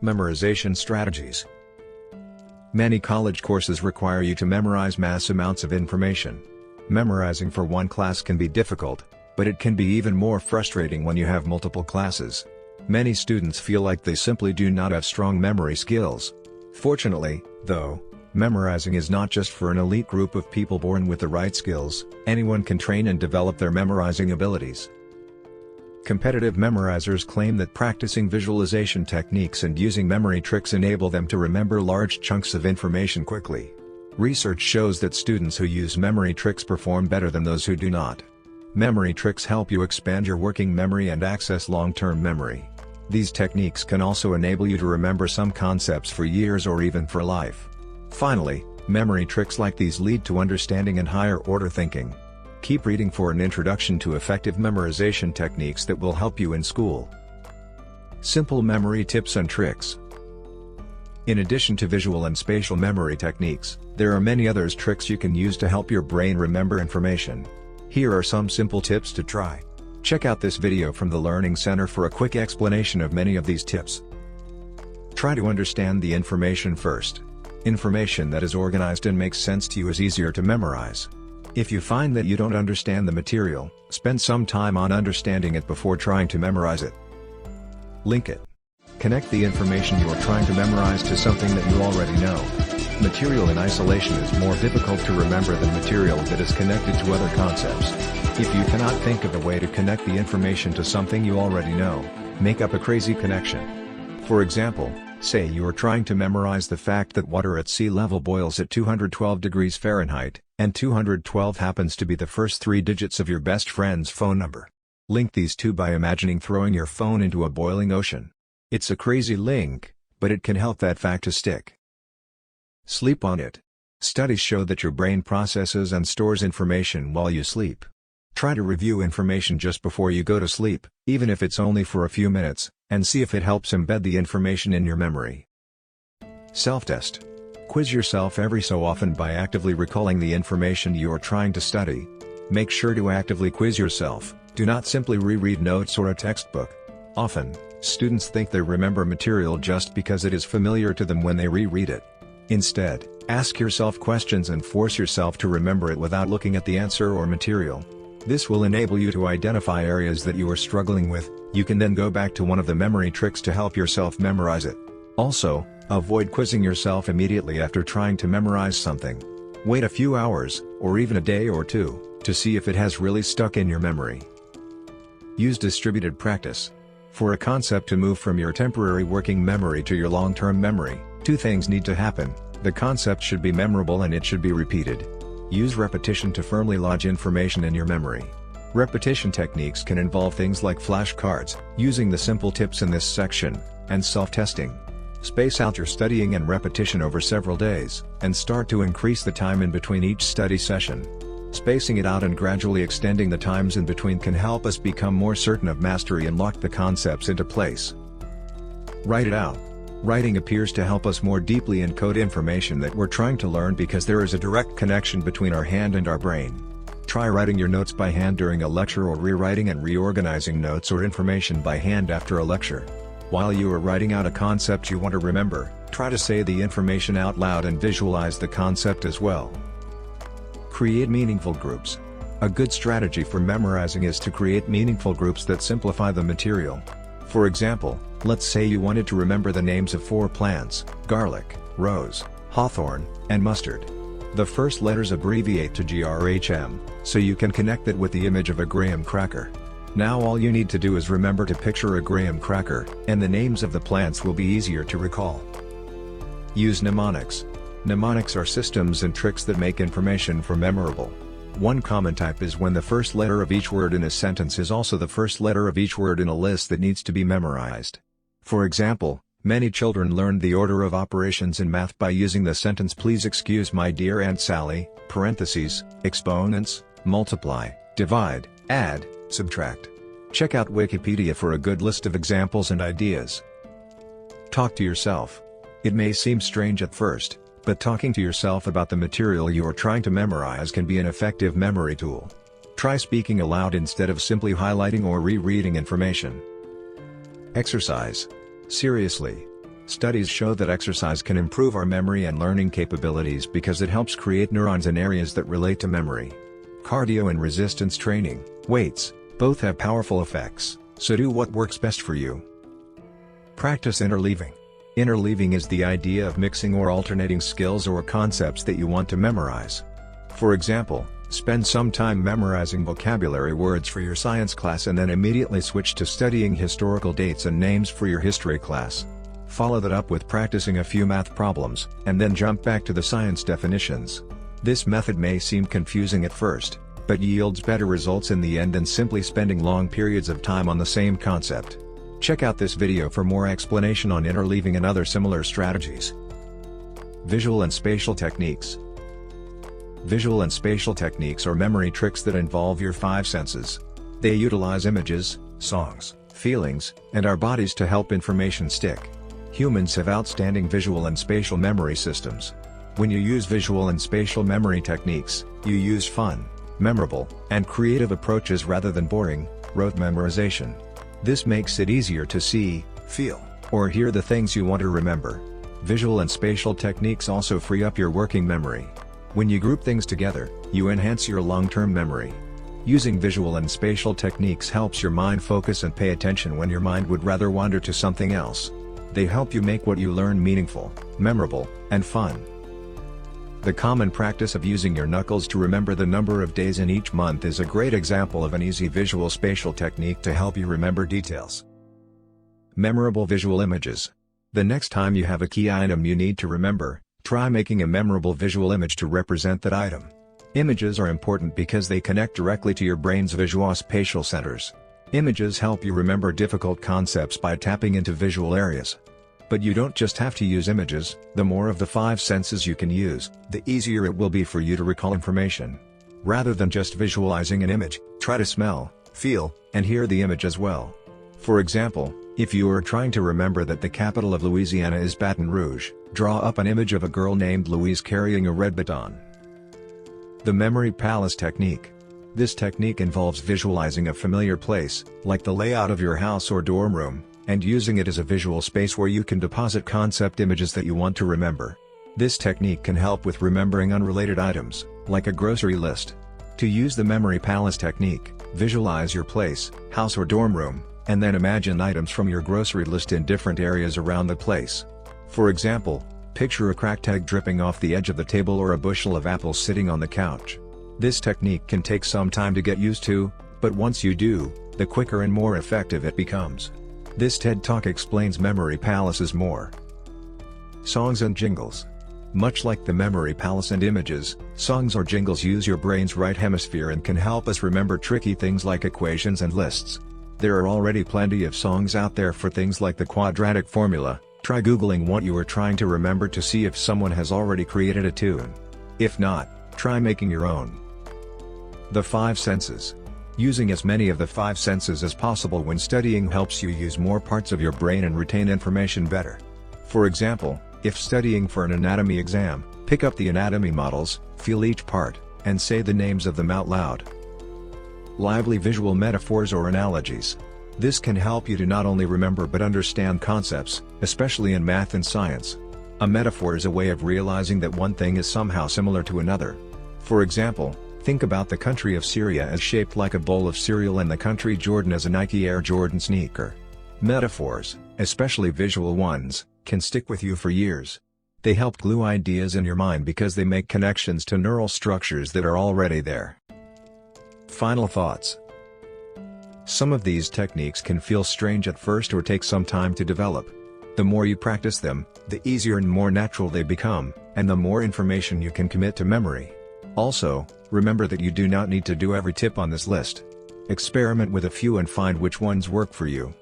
Memorization strategies. Many college courses require you to memorize mass amounts of information. Memorizing for one class can be difficult, but it can be even more frustrating when you have multiple classes. Many students feel like they simply do not have strong memory skills. Fortunately, though, memorizing is not just for an elite group of people born with the right skills. Anyone can train and develop their memorizing abilities. Competitive memorizers claim that practicing visualization techniques and using memory tricks enable them to remember large chunks of information quickly. Research shows that students who use memory tricks perform better than those who do not. Memory tricks help you expand your working memory and access long-term memory. These techniques can also enable you to remember some concepts for years or even for life. Finally, memory tricks like these lead to understanding and higher-order thinking. Keep reading for an introduction to effective memorization techniques that will help you in school. Simple memory tips and tricks. In addition to visual and spatial memory techniques, there are many other tricks you can use to help your brain remember information. Here are some simple tips to try. Check out this video from the Learning Center for a quick explanation of many of these tips. Try to understand the information first. Information that is organized and makes sense to you is easier to memorize. If you find that you don't understand the material, spend some time on understanding it before trying to memorize it. Link it. Connect the information you are trying to memorize to something that you already know. Material in isolation is more difficult to remember than material that is connected to other concepts. If you cannot think of a way to connect the information to something you already know, make up a crazy connection. For example, say you are trying to memorize the fact that water at sea level boils at 212 degrees Fahrenheit, and 212 happens to be the first 3 digits of your best friend's phone number. Link these two by imagining throwing your phone into a boiling ocean. It's a crazy link, but it can help that fact to stick. Sleep on it. Studies show that your brain processes and stores information while you sleep. Try to review information just before you go to sleep, even if it's only for a few minutes, and see if it helps embed the information in your memory. Self-test. Quiz yourself every so often by actively recalling the information you are trying to study. Make sure to actively quiz yourself, do not simply reread notes or a textbook. Often, students think they remember material just because it is familiar to them when they reread it. Instead, ask yourself questions and force yourself to remember it without looking at the answer or material. This will enable you to identify areas that you are struggling with. You can then go back to one of the memory tricks to help yourself memorize it. Also, avoid quizzing yourself immediately after trying to memorize something. Wait a few hours, or even a day or two, to see if it has really stuck in your memory. Use distributed practice. For a concept to move from your temporary working memory to your long-term memory, 2 things need to happen. The concept should be memorable and it should be repeated. Use repetition to firmly lodge information in your memory. Repetition techniques can involve things like flashcards, using the simple tips in this section, and self-testing. Space out your studying and repetition over several days, and start to increase the time in between each study session. Spacing it out and gradually extending the times in between can help us become more certain of mastery and lock the concepts into place. Write it out. Writing appears to help us more deeply encode information that we're trying to learn because there is a direct connection between our hand and our brain. Try writing your notes by hand during a lecture or rewriting and reorganizing notes or information by hand after a lecture. While you are writing out a concept you want to remember, try to say the information out loud and visualize the concept as well. Create meaningful groups. A good strategy for memorizing is to create meaningful groups that simplify the material. For example, let's say you wanted to remember the names of 4 plants: garlic, rose, hawthorn, and mustard. The first letters abbreviate to GRHM, so you can connect it with the image of a graham cracker. Now all you need to do is remember to picture a graham cracker, and the names of the plants will be easier to recall. Use mnemonics. Mnemonics are systems and tricks that make information memorable. One common type is when the first letter of each word in a sentence is also the first letter of each word in a list that needs to be memorized. For example, many children learned the order of operations in math by using the sentence "Please excuse my dear Aunt Sally," parentheses, exponents, multiply, divide, add, subtract. Check out Wikipedia for a good list of examples and ideas. Talk to yourself. It may seem strange at first, but talking to yourself about the material you are trying to memorize can be an effective memory tool. Try speaking aloud instead of simply highlighting or rereading information. Exercise. Seriously. Studies show that exercise can improve our memory and learning capabilities because it helps create neurons in areas that relate to memory. Cardio and resistance training, weights, both have powerful effects, so do what works best for you. Practice interleaving. Interleaving is the idea of mixing or alternating skills or concepts that you want to memorize. For example, spend some time memorizing vocabulary words for your science class and then immediately switch to studying historical dates and names for your history class. Follow that up with practicing a few math problems, and then jump back to the science definitions. This method may seem confusing at first, but yields better results in the end than simply spending long periods of time on the same concept. Check out this video for more explanation on interleaving and other similar strategies. Visual and spatial techniques. Visual and spatial techniques are memory tricks that involve your five senses. They utilize images, songs, feelings, and our bodies to help information stick. Humans have outstanding visual and spatial memory systems. When you use visual and spatial memory techniques, you use fun, memorable, and creative approaches rather than boring, rote memorization. This makes it easier to see, feel, or hear the things you want to remember. Visual and spatial techniques also free up your working memory. When you group things together, you enhance your long-term memory. Using visual and spatial techniques helps your mind focus and pay attention when your mind would rather wander to something else. They help you make what you learn meaningful, memorable, and fun. The common practice of using your knuckles to remember the number of days in each month is a great example of an easy visual spatial technique to help you remember details. Memorable visual images. The next time you have a key item you need to remember, try making a memorable visual image to represent that item. Images are important because they connect directly to your brain's visuospatial centers. Images help you remember difficult concepts by tapping into visual areas. But you don't just have to use images. The more of the five senses you can use, the easier it will be for you to recall information. Rather than just visualizing an image, try to smell, feel, and hear the image as well. For example, if you are trying to remember that the capital of Louisiana is Baton Rouge, draw up an image of a girl named Louise carrying a red baton. The Memory Palace Technique. This technique involves visualizing a familiar place, like the layout of your house or dorm room, and using it as a visual space where you can deposit concept images that you want to remember. This technique can help with remembering unrelated items, like a grocery list. To use the Memory Palace technique, visualize your place, house or dorm room, and then imagine items from your grocery list in different areas around the place. For example, picture a cracked egg dripping off the edge of the table or a bushel of apples sitting on the couch. This technique can take some time to get used to, but once you do, the quicker and more effective it becomes. This TED Talk explains Memory Palaces more. Songs and jingles. Much like the Memory Palace and images, songs or jingles use your brain's right hemisphere and can help us remember tricky things like equations and lists. There are already plenty of songs out there for things like the quadratic formula. Try Googling what you are trying to remember to see if someone has already created a tune. If not, try making your own. The five senses. Using as many of the five senses as possible when studying helps you use more parts of your brain and retain information better. For example, if studying for an anatomy exam, pick up the anatomy models, feel each part, and say the names of them out loud. Lively visual metaphors or analogies. This can help you to not only remember but understand concepts, especially in math and science. A metaphor is a way of realizing that one thing is somehow similar to another. For example, think about the country of Syria as shaped like a bowl of cereal and the country Jordan as a Nike Air Jordan sneaker. Metaphors, especially visual ones, can stick with you for years. They help glue ideas in your mind because they make connections to neural structures that are already there. Final thoughts. Some of these techniques can feel strange at first or take some time to develop. The more you practice them, the easier and more natural they become, and the more information you can commit to memory. Also, remember that you do not need to do every tip on this list. Experiment with a few and find which ones work for you.